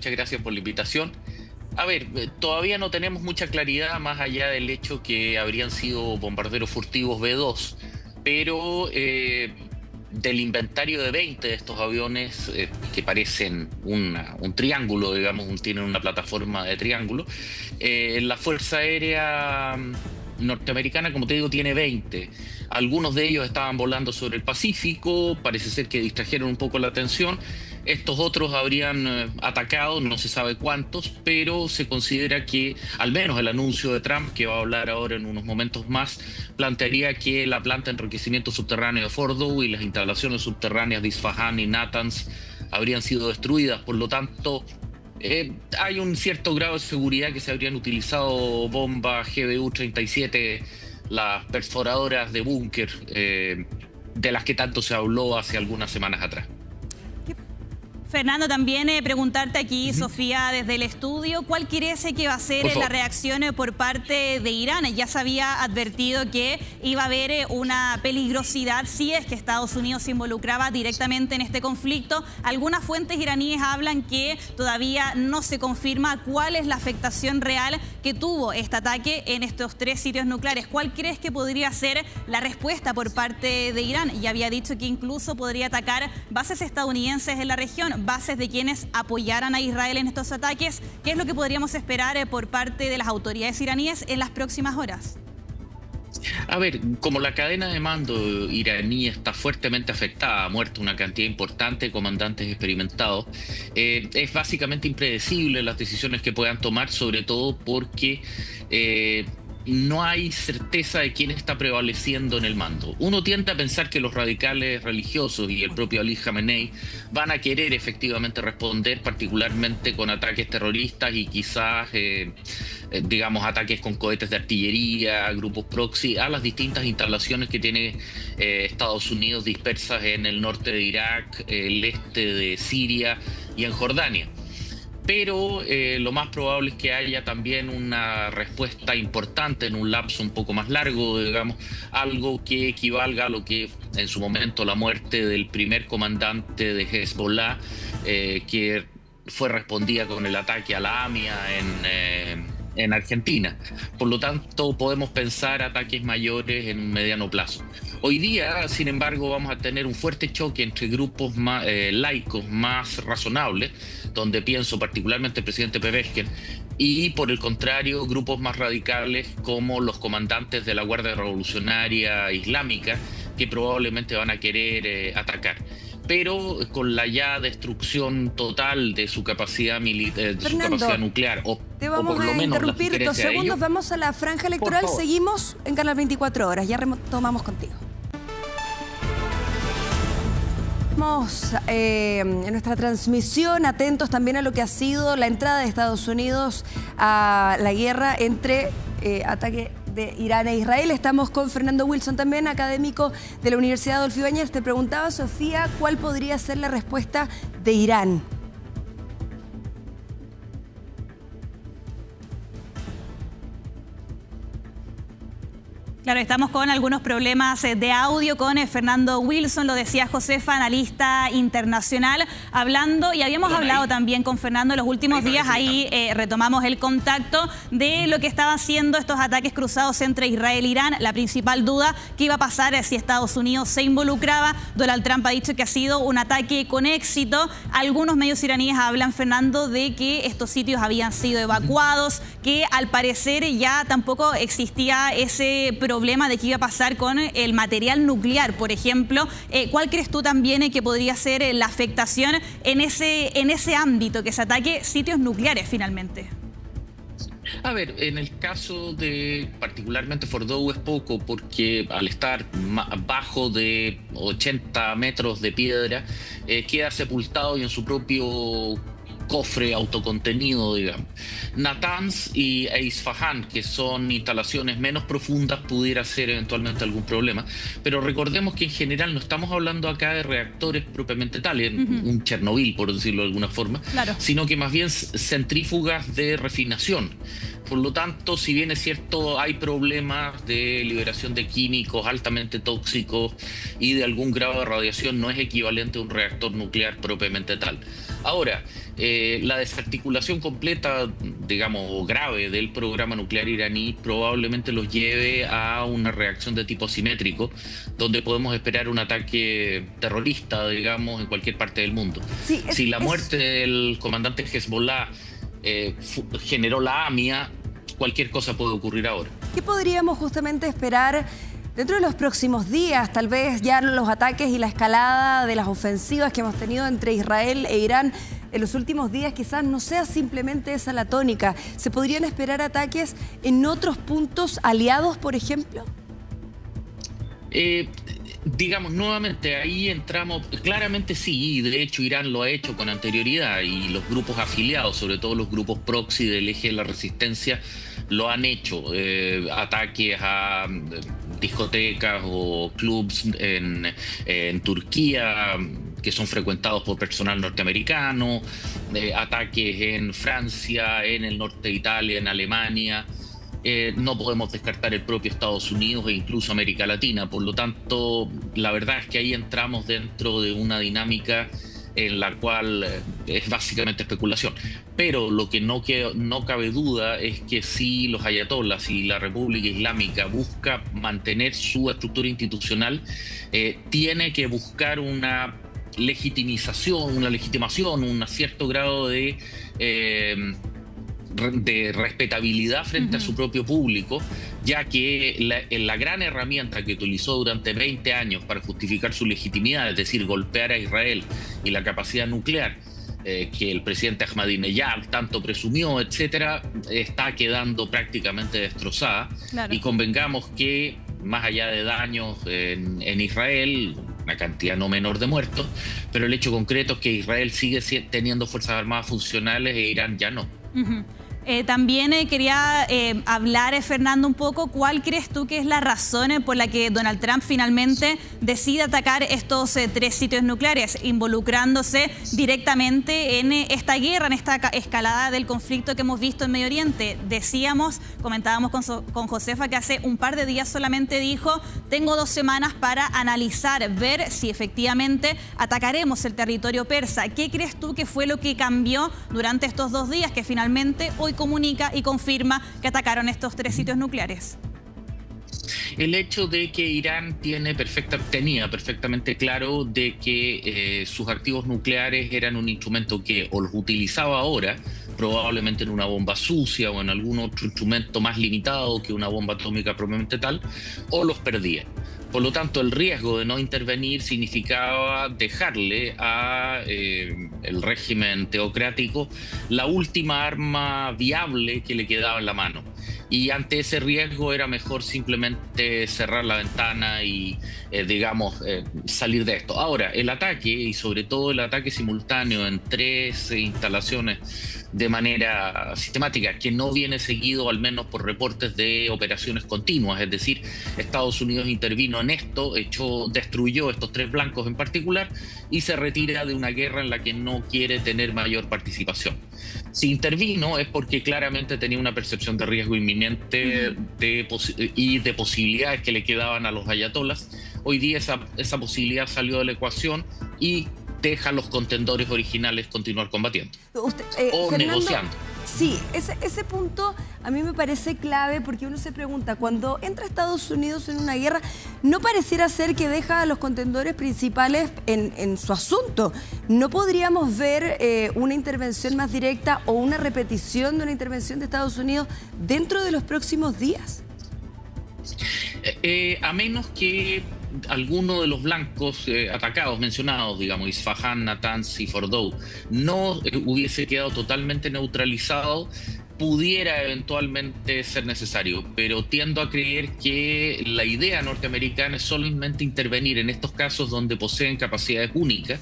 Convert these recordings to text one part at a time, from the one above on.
muchas gracias por la invitación. A ver, todavía no tenemos mucha claridad más allá del hecho que habrían sido bombarderos furtivos B-2, pero del inventario de 20 de estos aviones que parecen un triángulo, digamos, tienen una plataforma de triángulo, la Fuerza Aérea norteamericana, como te digo, tiene 20. Algunos de ellos estaban volando sobre el Pacífico, parece ser que distrajeron un poco la atención. Estos otros habrían atacado, no se sabe cuántos, pero se considera que, al menos el anuncio de Trump, que va a hablar ahora en unos momentos más, plantearía que la planta de enriquecimiento subterráneo de Fordow y las instalaciones subterráneas de Isfahan y Natanz habrían sido destruidas. Por lo tanto, hay un cierto grado de seguridad que se habrían utilizado bombas GBU-37, las perforadoras de búnker, de las que tanto se habló hace algunas semanas atrás. Fernando, también preguntarte aquí, Sofía, desde el estudio, ¿cuál crees que va a ser la reacción por parte de Irán? Ya se había advertido que iba a haber una peligrosidad si es que Estados Unidos se involucraba directamente en este conflicto. Algunas fuentes iraníes hablan que todavía no se confirma cuál es la afectación real que tuvo este ataque en estos 3 sitios nucleares. ¿Cuál crees que podría ser la respuesta por parte de Irán? Ya había dicho que incluso podría atacar bases estadounidenses en la región, bases de quienes apoyaran a Israel en estos ataques. ¿Qué es lo que podríamos esperar por parte de las autoridades iraníes en las próximas horas? A ver, como la cadena de mando iraní está fuertemente afectada, ha muerto una cantidad importante de comandantes experimentados, es básicamente impredecible las decisiones que puedan tomar, sobre todo porque no hay certeza de quién está prevaleciendo en el mando. Uno tiende a pensar que los radicales religiosos y el propio Ali Khamenei van a querer efectivamente responder, particularmente con ataques terroristas y quizás, digamos, ataques con cohetes de artillería, grupos proxy, a las distintas instalaciones que tiene Estados Unidos dispersas en el norte de Irak, el este de Siria y en Jordania. Pero lo más probable es que haya también una respuesta importante en un lapso un poco más largo, digamos, algo que equivalga a lo que en su momento la muerte del primer comandante de Hezbollah, que fue respondida con el ataque a la AMIA en Argentina. Por lo tanto, podemos pensar ataques mayores en un mediano plazo. Hoy día, sin embargo, vamos a tener un fuerte choque entre grupos más, laicos más razonables, donde pienso particularmente el presidente Peveshkian, y por el contrario, grupos más radicales como los comandantes de la Guardia Revolucionaria Islámica, que probablemente van a querer atacar. Pero con la ya destrucción total de su capacidad militar, de su capacidad nuclear, te vamos a interrumpir 2 segundos, vamos a la franja electoral, seguimos en Canal 24 Horas, ya retomamos contigo. Estamos en nuestra transmisión atentos también a lo que ha sido la entrada de Estados Unidos a la guerra entre ataque de Irán e Israel. Estamos con Fernando Wilson, también académico de la Universidad Adolfo Ibáñez. Te preguntaba, Sofía, ¿cuál podría ser la respuesta de Irán? Claro, estamos con algunos problemas de audio con Fernando Wilson, lo decía Josefa, analista internacional, hablando, y habíamos hablado también con Fernando en los últimos días, ahí retomamos el contacto de lo que estaban siendo estos ataques cruzados entre Israel e Irán. La principal duda, ¿qué iba a pasar si Estados Unidos se involucraba? Donald Trump ha dicho que ha sido un ataque con éxito. Algunos medios iraníes hablan, Fernando, de que estos sitios habían sido evacuados, que al parecer ya tampoco existía ese problema de qué iba a pasar con el material nuclear, por ejemplo. ¿Cuál crees tú también que podría ser la afectación en ese ámbito, que se ataque sitios nucleares finalmente? A ver, en el caso de particularmente Fordow es poco, porque al estar bajo de 80 metros de piedra, queda sepultado y en su propio cofre autocontenido, digamos. Natanz e Isfahan, que son instalaciones menos profundas, pudiera ser eventualmente algún problema, pero recordemos que en general no estamos hablando acá de reactores propiamente tales, un Chernobyl, por decirlo de alguna forma, sino que más bien centrífugas de refinación. Por lo tanto, si bien es cierto, hay problemas de liberación de químicos altamente tóxicos y de algún grado de radiación, no es equivalente a un reactor nuclear propiamente tal. Ahora, la desarticulación completa, digamos, o grave del programa nuclear iraní probablemente los lleve a una reacción de tipo asimétrico, donde podemos esperar un ataque terrorista, digamos, en cualquier parte del mundo. Sí, si la muerte del comandante Hezbollah generó la AMIA, cualquier cosa puede ocurrir ahora. ¿Qué podríamos justamente esperar dentro de los próximos días? Tal vez ya los ataques y la escalada de las ofensivas que hemos tenido entre Israel e Irán en los últimos días quizás no sea simplemente esa la tónica. ¿Se podrían esperar ataques en otros puntos aliados, por ejemplo? Digamos, nuevamente ahí entramos, claramente sí, y de hecho Irán lo ha hecho con anterioridad, y los grupos afiliados, sobre todo los grupos proxy del eje de la resistencia, lo han hecho. Ataques a discotecas o clubs en Turquía, que son frecuentados por personal norteamericano, ataques en Francia, en el norte de Italia, en Alemania. No podemos descartar el propio Estados Unidos e incluso América Latina. Por lo tanto, la verdad es que ahí entramos dentro de una dinámica en la cual es básicamente especulación. Pero lo que no cabe duda es que si los ayatolás y la República Islámica busca mantener su estructura institucional, tiene que buscar una legitimación, un cierto grado de respetabilidad frente a su propio público, ya que la gran herramienta que utilizó durante 20 años para justificar su legitimidad, es decir, golpear a Israel y la capacidad nuclear que el presidente Ahmadinejad tanto presumió, etcétera, está quedando prácticamente destrozada. Claro. Y convengamos que más allá de daños en Israel, una cantidad no menor de muertos, pero el hecho concreto es que Israel sigue teniendo fuerzas armadas funcionales e Irán ya no. También quería hablar, Fernando, un poco, ¿cuál crees tú que es la razón por la que Donald Trump finalmente decide atacar estos 3 sitios nucleares, involucrándose directamente en esta guerra, en esta escalada del conflicto que hemos visto en Medio Oriente? Comentábamos con Josefa que hace un par de días solamente dijo: tengo 2 semanas para analizar, ver si efectivamente atacaremos el territorio persa. ¿Qué crees tú que fue lo que cambió durante estos 2 días que finalmente hoy comunica y confirma que atacaron estos 3 sitios nucleares? El hecho de que Irán tenía perfectamente claro de que sus activos nucleares eran un instrumento que o los utilizaba ahora, probablemente en una bomba sucia o en algún otro instrumento más limitado que una bomba atómica propiamente tal, o los perdía. Por lo tanto, el riesgo de no intervenir significaba dejarle a el régimen teocrático la última arma viable que le quedaba en la mano. Y ante ese riesgo era mejor simplemente cerrar la ventana y, salir de esto. Ahora, el ataque, y sobre todo el ataque simultáneo en 3 instalaciones de manera sistemática, que no viene seguido al menos por reportes de operaciones continuas, es decir, Estados Unidos intervino en esto, destruyó estos 3 blancos en particular y se retira de una guerra en la que no quiere tener mayor participación. Si intervino es porque claramente tenía una percepción de riesgo inminente y de posibilidades que le quedaban a los ayatolás. Hoy día esa posibilidad salió de la ecuación y deja a los contendores originales continuar combatiendo o Fernando, negociando. Sí, ese punto a mí me parece clave, porque uno se pregunta, cuando entra Estados Unidos en una guerra, no pareciera ser que deja a los contendores principales en su asunto. ¿No podríamos ver una intervención más directa o una repetición de una intervención de Estados Unidos dentro de los próximos días? A menos que alguno de los blancos atacados, mencionados, digamos, Isfahan, Natanz y Fordow, no hubiese quedado totalmente neutralizado, pudiera eventualmente ser necesario, pero tiendo a creer que la idea norteamericana es solamente intervenir en estos casos donde poseen capacidades únicas,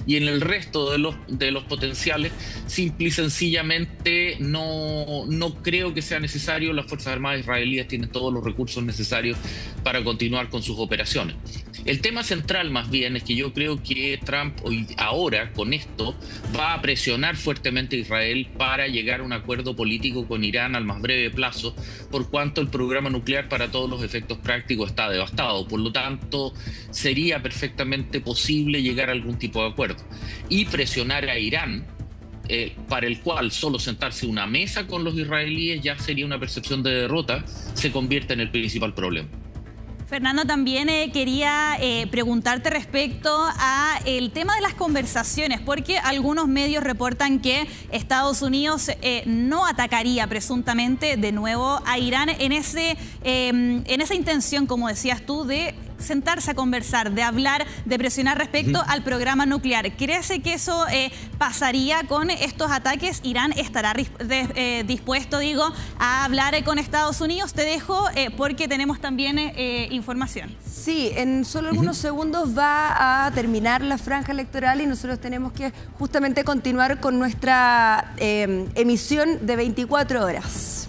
y en el resto de los potenciales simple y sencillamente no creo que sea necesario. Las Fuerzas Armadas israelíes tienen todos los recursos necesarios para continuar con sus operaciones. El tema central más bien es que yo creo que Trump ahora con esto va a presionar fuertemente a Israel para llegar a un acuerdo político con Irán al más breve plazo, por cuanto el programa nuclear para todos los efectos prácticos está devastado. Por lo tanto, sería perfectamente posible llegar a algún tipo de acuerdo y presionar a Irán para el cual solo sentarse a una mesa con los israelíes ya sería una percepción de derrota, se convierte en el principal problema. Fernando, también quería preguntarte respecto a el tema de las conversaciones, porque algunos medios reportan que Estados Unidos no atacaría presuntamente de nuevo a Irán en esa intención, como decías tú, de sentarse a conversar, de hablar, de presionar respecto al programa nuclear. ¿Crees que eso pasaría con estos ataques? ¿Irán estará dispuesto, a hablar con Estados Unidos? Te dejo porque tenemos también información. Sí, en solo algunos segundos va a terminar la franja electoral y nosotros tenemos que justamente continuar con nuestra emisión de 24 horas.